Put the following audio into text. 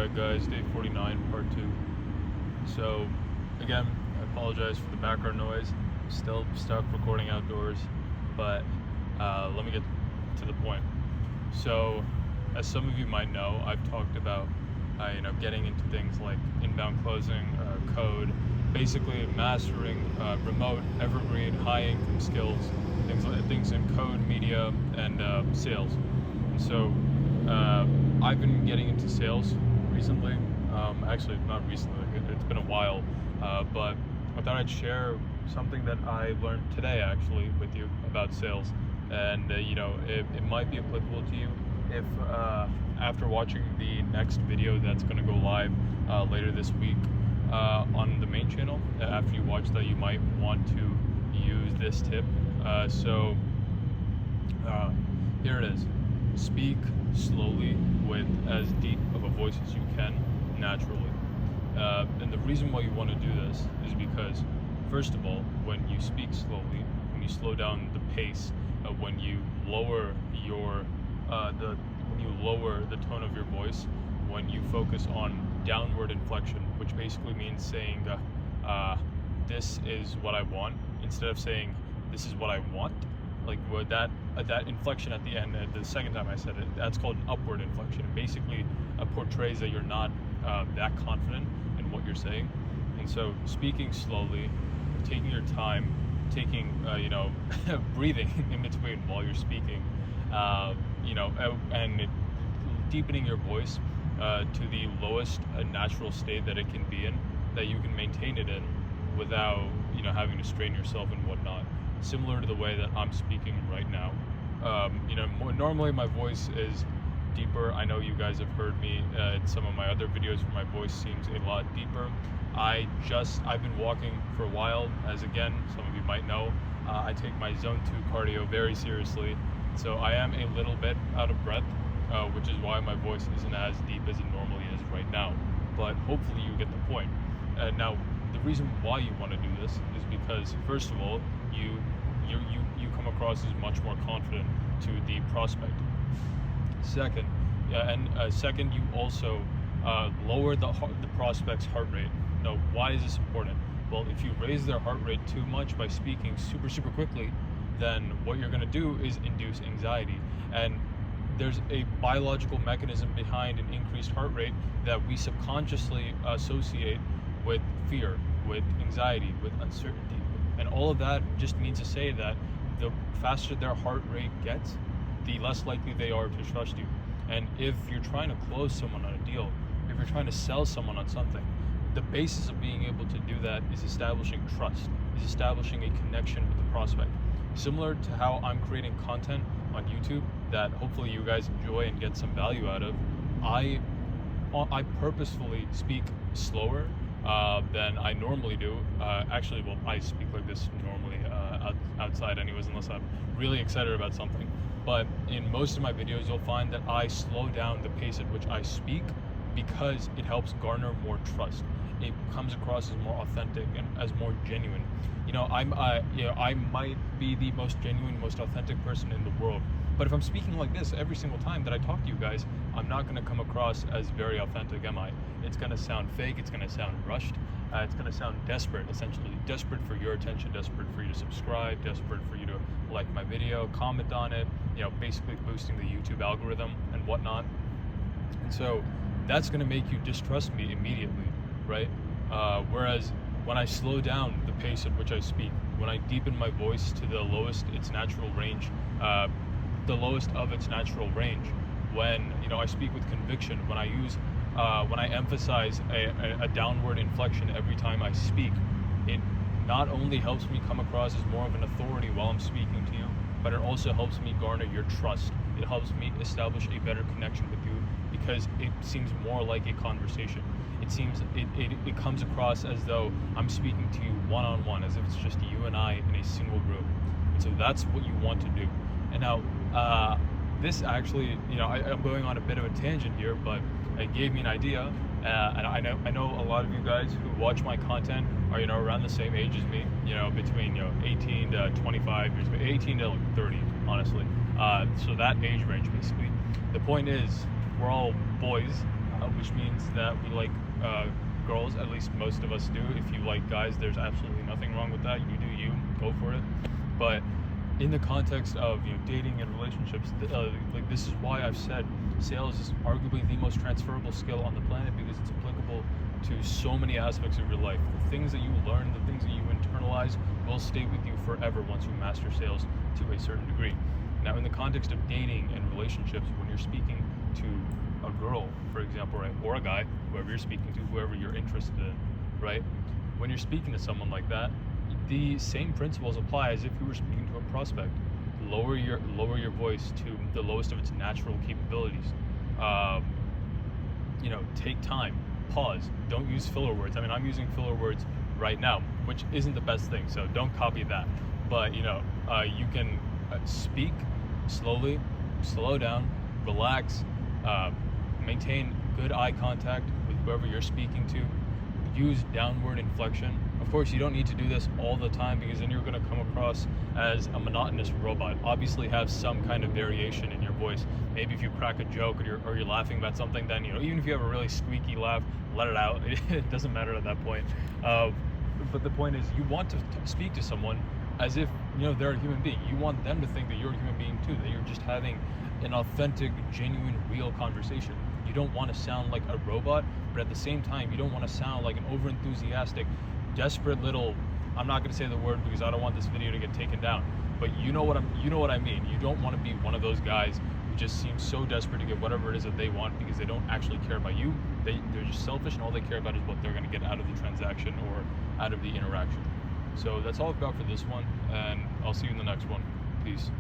Alright guys, day 49, part 2. So, again, I apologize for the background noise. I'm still stuck recording outdoors, but let me get to the point. So, as some of you might know, I've talked about getting into things like inbound closing, code, basically mastering remote, evergreen, high-income skills, things in code, media, and sales. And so, I've been getting into sales recently. Actually, not recently. It's been a while, but I thought I'd share something that I learned today, actually, with you about sales, and it might be applicable to you if after watching the next video that's going to go live later this week on the main channel. After you watch that, you might want to use this tip. So here it is. Speak slowly with as deep of a voice as you can naturally. And the reason why you want to do this is because, first of all, when you speak slowly, when you slow down the pace, when you lower the tone of your voice, when you focus on downward inflection, which basically means saying this is what I want, instead of saying this is what I want. Like with that inflection at the end, the second time I said it, that's called an upward inflection. It basically portrays that you're not that confident in what you're saying. And so speaking slowly, taking your time, breathing in between while you're speaking, and deepening your voice to the lowest natural state that it can be in, that you can maintain it in without having to strain yourself and whatnot. Similar to the way that I'm speaking right now. Normally my voice is deeper. I know you guys have heard me in some of my other videos where my voice seems a lot deeper. I've been walking for a while, as again, some of you might know. I take my Zone 2 cardio very seriously, so I am a little bit out of breath, which is why my voice isn't as deep as it normally is right now. But hopefully you get the point. Now, the reason why you want to do this is because, first of all, you come across as much more confident to the prospect. Second, you also lower the prospect's heart rate. Now, why is this important? Well, if you raise their heart rate too much by speaking super quickly, then what you're going to do is induce anxiety. And there's a biological mechanism behind an increased heart rate that we subconsciously associate with fear, with anxiety, with uncertainty. And all of that just means to say that the faster their heart rate gets, the less likely they are to trust you. And if you're trying to close someone on a deal, if you're trying to sell someone on something, the basis of being able to do that is establishing trust, is establishing a connection with the prospect. Similar to how I'm creating content on YouTube that hopefully you guys enjoy and get some value out of, I purposefully speak slower than I normally do. I speak like this normally outside anyways, unless I'm really excited about something. But in most of my videos, you'll find that I slow down the pace at which I speak because it helps garner more trust. It comes across as more authentic and as more genuine. I might be the most genuine, most authentic person in the world, but if I'm speaking like this every single time that I talk to you guys, I'm not going to come across as very authentic, am I? It's going to sound fake, it's going to sound rushed, it's going to sound desperate, essentially. Desperate for your attention, desperate for you to subscribe, desperate for you to like my video, comment on it, basically boosting the YouTube algorithm and whatnot. And so that's going to make you distrust me immediately, right? Whereas when I slow down the pace at which I speak, when I deepen my voice to the lowest its natural range, the lowest of its natural range, when I speak with conviction, when I emphasize a downward inflection every time I speak, it not only helps me come across as more of an authority while I'm speaking to you, but it also helps me garner your trust. It helps me establish a better connection with you because it seems more like a conversation. It comes across as though I'm speaking to you one-on-one, as if it's just you and I in a single room. And so that's what you want to do. And now, this actually, I'm going on a bit of a tangent here, but it gave me an idea. And I know a lot of you guys who watch my content are around the same age as me, between 18 to 25 years, 18 to 30, honestly. So that age range, basically. The point is, we're all boys. which means that we like girls. At least most of us do. If you like guys, there's absolutely nothing wrong with that. You do you, go for it. But in the context of dating and relationships, like this is why I've said sales is arguably the most transferable skill on the planet, because it's applicable to so many aspects of your life. The things that you learn, the things that you internalize will stay with you forever once you master sales to a certain degree. Now, in the context of dating and relationships, when you're speaking to a girl, for example, right, or a guy, whoever you're speaking to, whoever you're interested in, right, when you're speaking to someone like that, the same principles apply as if you were speaking to a prospect. Lower your voice to the lowest of its natural capabilities. Take time, pause, don't use filler words. I mean, I'm using filler words right now, which isn't the best thing, so don't copy that. But you can speak slowly, slow down, relax, maintain good eye contact with whoever you're speaking to. Use downward inflection. Of course, you don't need to do this all the time, because then you're going to come across as a monotonous robot. Obviously, have some kind of variation in your voice. Maybe if you crack a joke or you're laughing about something, then even if you have a really squeaky laugh, let it out. It doesn't matter at that point. But the point is, you want to speak to someone as if they're a human being. You want them to think that you're a human being too, that you're just having an authentic, genuine, real conversation. You don't want to sound like a robot, but at the same time, you don't want to sound like an over-enthusiastic, desperate little, I'm not going to say the word because I don't want this video to get taken down, but you know what I mean. You don't want to be one of those guys who just seems so desperate to get whatever it is that they want, because they don't actually care about you. They're just selfish, and all they care about is what they're going to get out of the transaction or out of the interaction. So that's all I've got for this one, and I'll see you in the next one. Peace.